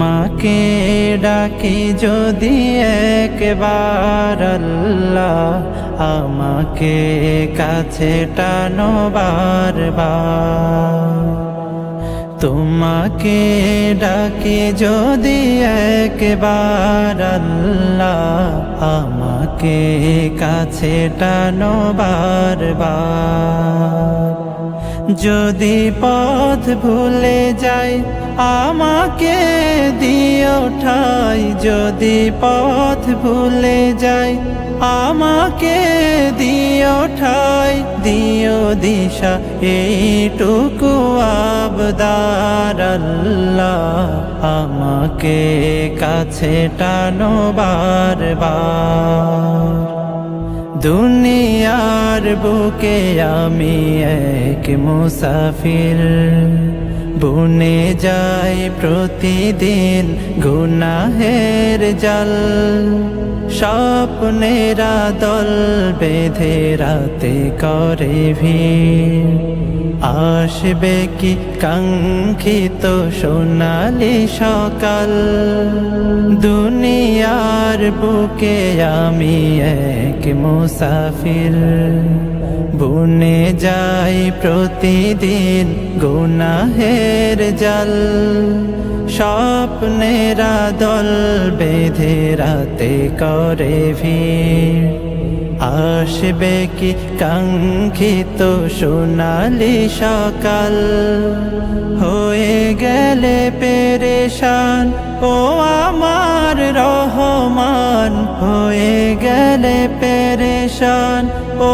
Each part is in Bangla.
মাকে ডাকি যদি একবার আল্লাহ, আমাকে কাছে টানো বারবার। তোমাকে ডাকি যদি একবার আল্লাহ, আমাকে কাছে টানো বারবার। যদি পথ ভুলে যাই আমাকে দিও ঠাই, যদি পথ ভুলে যাই আমাকে দিও ঠাই, দিও দিশা এইটুকু আবদার আল্লাহ, আমাকে কাছে টানো বারবার। দুনিয়ার বুকে আমি এক মুসাফির, বুনে যাই প্রতিদিন গুনাহের জাল। স্বপ্নেরা দল বেঁধে রাতে করে ভিড়, আসবে কি কাঙ্ক্ষিত সোনালি সকাল। দুনিয়ার বুকে আমি এক মুসাফির, বুনে যাই প্রতিদিন গুনাহের জাল। স্বপ্নেরা দল বেঁধে রাতে করে ভিড়, আসবে কি কাঙ্ক্ষিত সোনালি সকাল। হয়ে গেলে পেরেশান ও আমার রহমান, হয়ে গেলে পেরেশান ও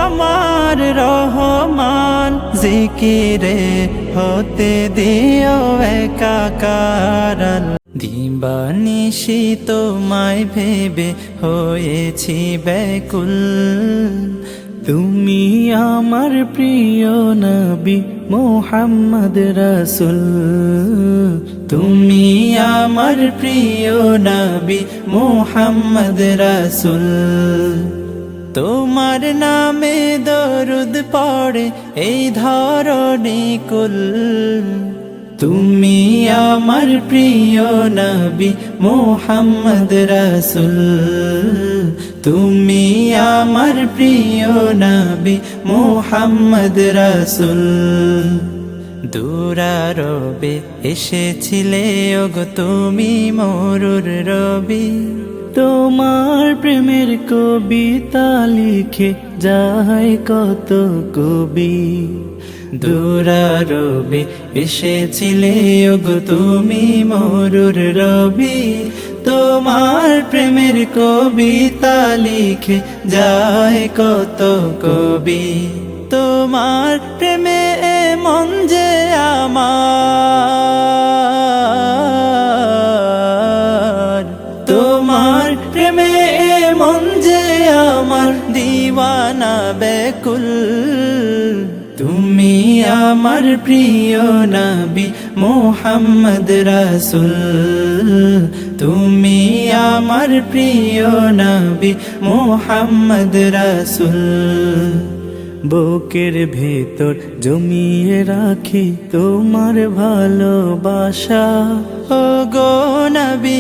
আমার রহমান। জিকিরে হতে দিও একাকার। দিবানিশি তোমায় ভেবে হয়েছি ব্যাকুল, তুমি আমার প্রিয় নবী মুহাম্মদ রাসূল। তুমি আমার প্রিয় নবী মুহাম্মদ রাসূল। তোমার নামে দরুদ পড়ে এই ধরণী কুল। তুমি আমার প্রিয় নবী মুহাম্মদ রাসূল। তুমি আমার প্রিয় নবী মুহাম্মদ রাসূল। দুরারবে এসেছিলে ওগো তুমি মরুর রবি, তোমার প্রেমের কবিতা লিখে যায় কত কবি। দুরারবে এসেছিলে ওগো তুমি মরুর রবি, তোমার প্রেমের কবিতা লিখে যায় কত কবি। তোমার প্রেমে মন যে আমার, তোমার প্রেমে মন যে আমার দিওয়ানা ব্যাকুল। তুমি আমার প্রিয় নবী মুহাম্মদ রাসূল। তুমি আমার প্রিয় নবী মুহাম্মদ রাসূল। বুকের ভেতর জমিয়ে রাখি তোমার ভালোবাসা, ও গো নবী।